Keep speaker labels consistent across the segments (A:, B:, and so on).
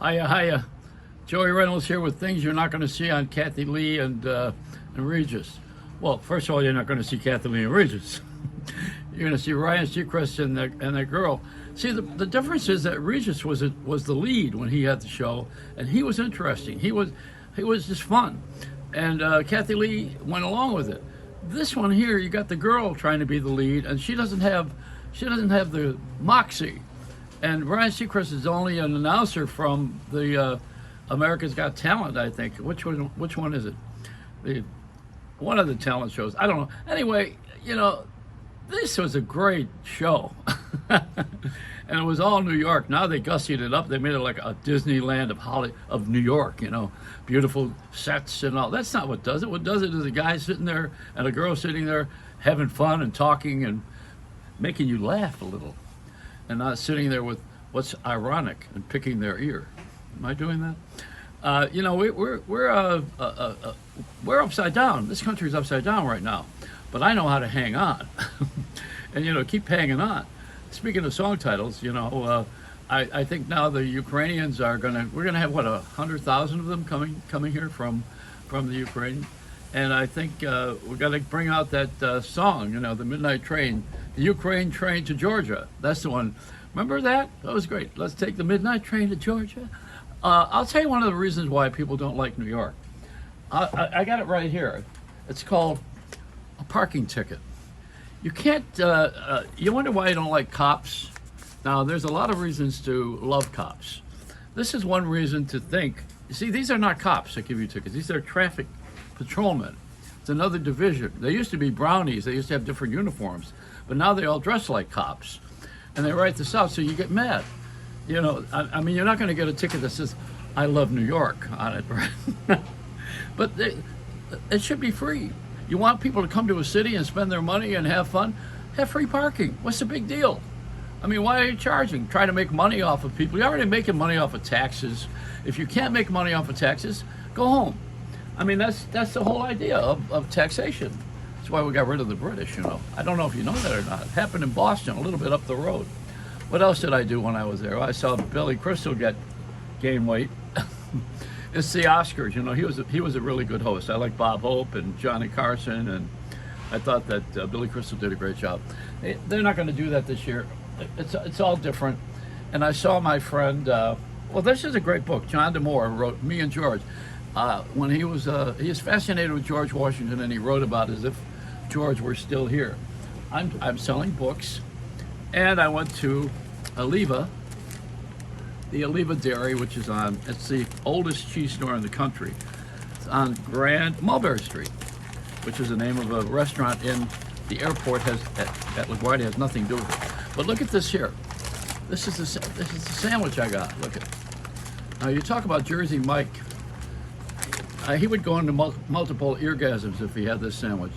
A: Hiya, hiya. Joey Reynolds here with things you're not going to see on Kathy Lee and Regis. Well, first of all, you're not going to see Kathy Lee and Regis. You're going to see Ryan Seacrest and that girl. See, the difference is that Regis was the lead when he had the show, and he was interesting. He was just fun, and Kathy Lee went along with it. This one here, you got the girl trying to be the lead, and she doesn't have the moxie. And Ryan Seacrest is only an announcer from the America's Got Talent, I think. Which one is it? One of the talent shows. I don't know. Anyway, this was a great show. And it was all New York. Now they gussied it up. They made it like a Disneyland of New York, beautiful sets and all. That's not what does it. What does it is a guy sitting there and a girl sitting there having fun and talking and making you laugh a little, and not sitting there with what's ironic and picking their ear. Am I doing that? We're upside down. This country's upside down right now, but I know how to hang on, and keep hanging on. Speaking of song titles, I think now the Ukrainians we're gonna have 100,000 of them coming here from the Ukraine, and I think we got to bring out that song, the Midnight Train, the Ukraine train to Georgia. That's the one. Remember that? That was great. Let's take the midnight train to Georgia. I'll tell you one of the reasons why people don't like New York. I got it right here. It's called a parking ticket. You can't, you wonder why you don't like cops. Now, there's a lot of reasons to love cops. This is one reason to think. You see, these are not cops that give you tickets. These are traffic patrolmen. It's another division. They used to be brownies. They used to have different uniforms. But now they all dress like cops. And they write this out, so you get mad. I mean, you're not going to get a ticket that says, "I love New York" on it, right? But it should be free. You want people to come to a city and spend their money and have fun? Have free parking. What's the big deal? I mean, why are you charging? Trying to make money off of people. You're already making money off of taxes. If you can't make money off of taxes, go home. I mean, that's the whole idea of taxation. That's why we got rid of the British, I don't know if you know that or not. It happened in Boston, a little bit up the road. What else did I do when I was there? I saw Billy Crystal gain weight. It's the Oscars, he was a really good host. I like Bob Hope and Johnny Carson, and I thought that Billy Crystal did a great job. They're not going to do that this year. It's all different. And I saw my friend, this is a great book. John DeMore wrote Me and George. When he was fascinated with George Washington, and he wrote about it as if George were still here. I'm selling books, and I went to Oliva, the Oliva Dairy, which is it's the oldest cheese store in the country. It's on Grand Mulberry Street, which is the name of a restaurant in the airport at LaGuardia. Has nothing to do with it. But look at this here. This is the sandwich I got. Look at it. Now you talk about Jersey Mike. He would go into multiple orgasms if he had this sandwich.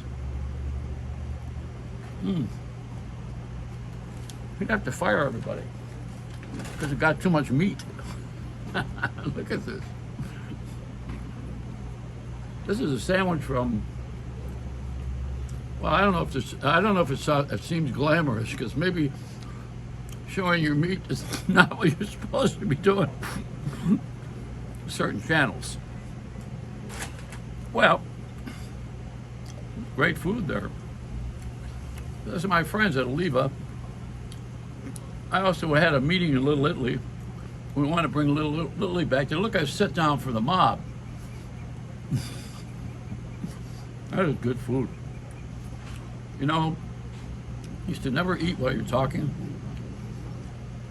A: He'd have to fire everybody because it got too much meat. Look at this. This is a sandwich from. Well, I don't know if it seems glamorous, because maybe showing your meat is not what you're supposed to be doing. Certain channels. Well, great food there. Those are my friends at Oliva. I also had a meeting in Little Italy. We want to bring Little Italy back there. Look, I sit down for the mob. That is good food. Used to never eat while you're talking.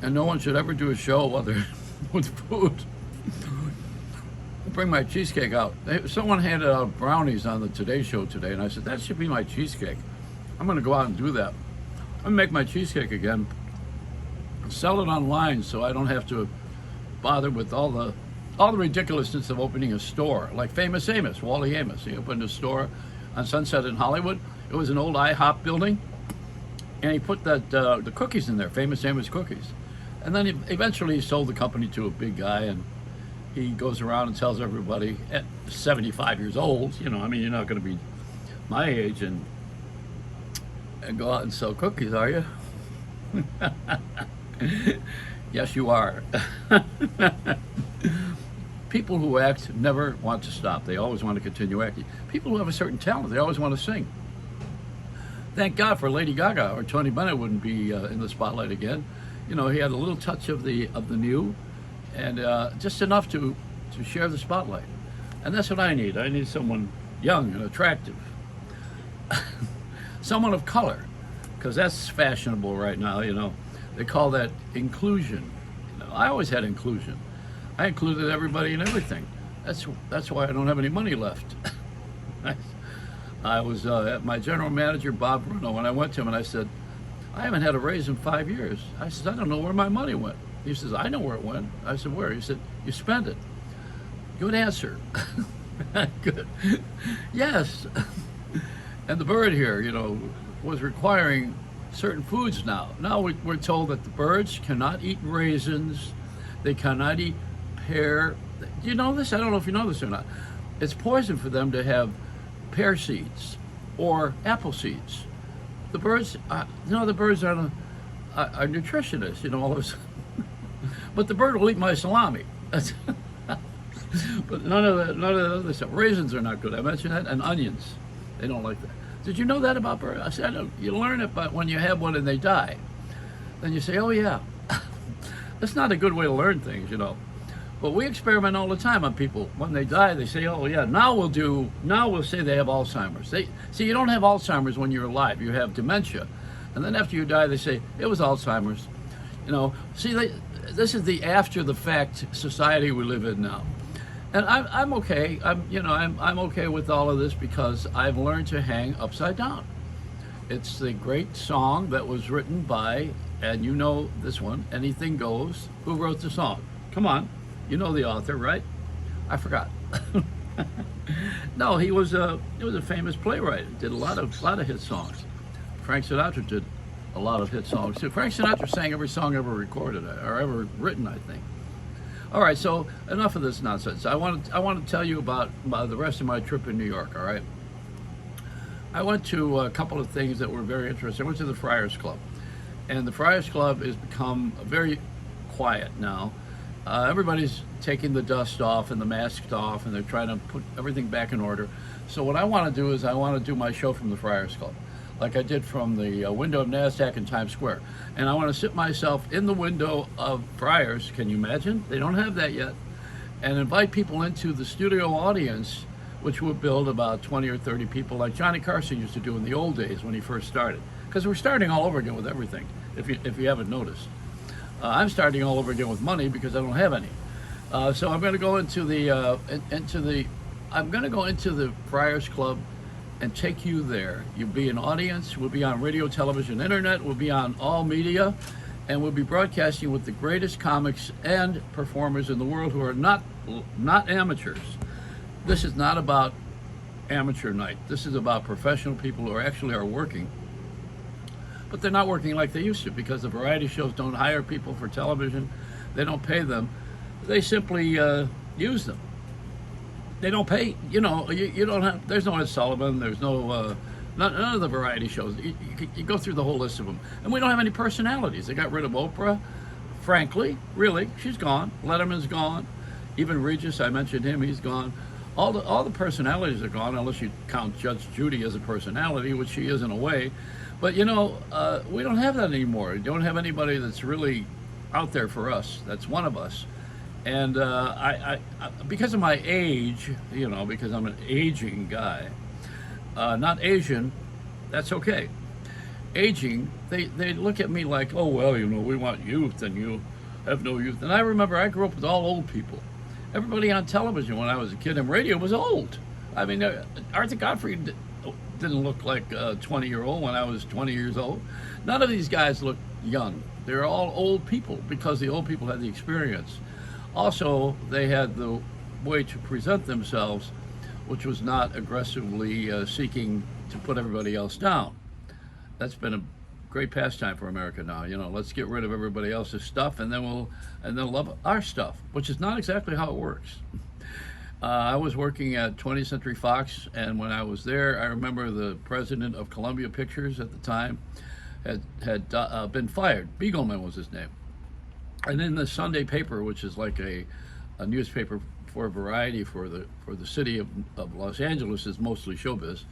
A: And no one should ever do a show while they're with food. I'll bring my cheesecake out. Someone handed out brownies on the Today Show today, and I said, that should be my cheesecake. I'm going to go out and do that. I'm going to make my cheesecake again. Sell it online so I don't have to bother with all the ridiculousness of opening a store. Like Famous Amos, Wally Amos. He opened a store on Sunset in Hollywood. It was an old IHOP building, and he put the cookies in there, Famous Amos cookies. And then eventually he sold the company to a big guy, and he goes around and tells everybody at 75 years old, you're not going to be my age and go out and sell cookies, are you? Yes, you are. People who act never want to stop. They always want to continue acting. People who have a certain talent, they always want to sing. Thank God for Lady Gaga, or Tony Bennett wouldn't be in the spotlight again. You know, he had a little touch of the new, and just enough to share the spotlight. And that's what I need. I need someone young and attractive, someone of color, because that's fashionable right now. You know, they call that inclusion. You know, I always had inclusion. I included everybody in everything. That's why I don't have any money left. I was at my general manager, Bob Bruno, when I went to him and I said, I haven't had a raise in 5 years. I said, I don't know where my money went. He says, I know where it went. I said, where? He said, you spent it. Good answer. Good. Yes. And the bird here, you know, was requiring certain foods now. Now we're told that the birds cannot eat raisins. They cannot eat pear. Do you know this? I don't know if you know this or not. It's poison for them to have pear seeds or apple seeds. The birds, the birds are nutritionists, you know, all those. But the bird will eat my salami. But none of the other stuff. Raisins are not good. I mentioned that, and onions. They don't like that. Did you know that about birds? I said, you learn it, but when you have one and they die, then you say, oh yeah. That's not a good way to learn things, you know. But we experiment all the time on people. When they die, they say, oh yeah, now we'll say they have Alzheimer's. See, you don't have Alzheimer's when you're alive. You have dementia. And then after you die, they say, it was Alzheimer's. You know, see, this is the after the fact society we live in now. And I'm okay. I'm okay with all of this because I've learned to hang upside down. It's the great song that was written by, and you know this one, Anything Goes. Who wrote the song? Come on. You know the author, right? I forgot. No, he was a famous playwright. Did a lot of hit songs. Frank Sinatra did a lot of hit songs too. Frank Sinatra sang every song ever recorded or ever written, I think. All right, so enough of this nonsense. I want to tell you about the rest of my trip in New York. All right. I went to a couple of things that were very interesting. I went to the Friars Club, and the Friars Club has become very quiet now. Everybody's taking the dust off and the masks off, and they're trying to put everything back in order. So what I want to do is I want to do my show from the Friars Club, like I did from the window of NASDAQ in Times Square. And I want to sit myself in the window of Friars, can you imagine? They don't have that yet. And invite people into the studio audience, which would build about 20 or 30 people, like Johnny Carson used to do in the old days when he first started. Because we're starting all over again with everything, if you haven't noticed. I'm starting all over again with money because I don't have any. So I'm going to go into the Friars Club and take you there. You'll be an audience. We'll be on radio, television, internet. We'll be on all media, and we'll be broadcasting with the greatest comics and performers in the world who are not amateurs. This is not about amateur night. This is about professional people who actually are working. But they're not working like they used to because the variety shows don't hire people for television. They don't pay them. They simply use them. They don't pay. You know, you don't have. There's no Ed Sullivan. There's no none of the variety shows. You go through the whole list of them, and we don't have any personalities. They got rid of Oprah. Frankly, really, she's gone. Letterman's gone. Even Regis, I mentioned him. He's gone. All the personalities are gone, unless you count Judge Judy as a personality, which she is in a way. But you know, we don't have that anymore. We don't have anybody that's really out there for us. That's one of us. And I because of my age, you know, because I'm an aging guy, not Asian, that's okay. Aging, they look at me like, oh well, you know, we want youth, and you have no youth. And I remember I grew up with all old people. Everybody on television when I was a kid and radio was old. I mean, Arthur Godfrey didn't look like a 20-year-old when I was 20 years old. None of these guys look young. They're all old people because the old people had the experience. Also, they had the way to present themselves, which was not aggressively seeking to put everybody else down. That's been a great pastime for America now. You know, let's get rid of everybody else's stuff, and then they'll love our stuff, which is not exactly how it works. I was working at 20th Century Fox, and when I was there, I remember the president of Columbia Pictures at the time had been fired. Beagleman was his name. And in the Sunday paper, which is like a newspaper for variety for the city of Los Angeles is mostly showbiz.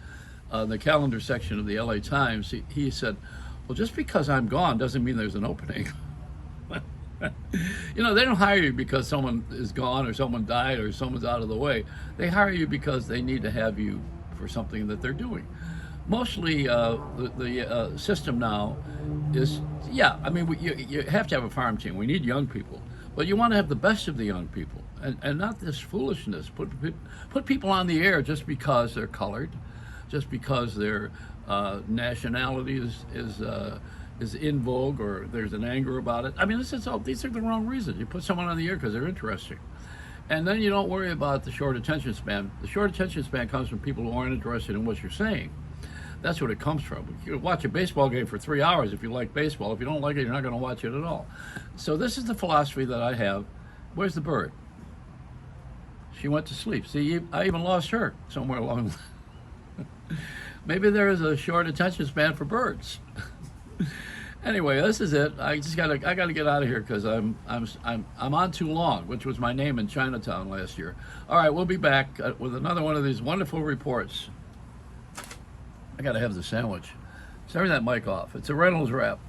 A: The calendar section of the LA Times, he said, well, just because I'm gone doesn't mean there's an opening. You know, they don't hire you because someone is gone or someone died or someone's out of the way. They hire you because they need to have you for something that they're doing. Mostly the system now is, yeah, I mean, you have to have a farm team. We need young people. But you want to have the best of the young people and not this foolishness. Put people on the air just because they're colored, just because their nationality is in vogue or there's an anger about it. I mean, these are the wrong reasons. You put someone on the air because they're interesting. And then you don't worry about the short attention span. The short attention span comes from people who aren't interested in what you're saying. That's what it comes from. You can watch a baseball game for 3 hours if you like baseball. If you don't like it, you're not going to watch it at all. So this is the philosophy that I have. Where's the bird? She went to sleep. See, I even lost her somewhere along the line. Maybe there is a short attention span for birds. Anyway, this is it. I gotta get out of here because I'm on too long, which was my name in Chinatown last year. All right, we'll be back with another one of these wonderful reports. I gotta have the sandwich. Turn that mic off. It's a Reynolds wrap.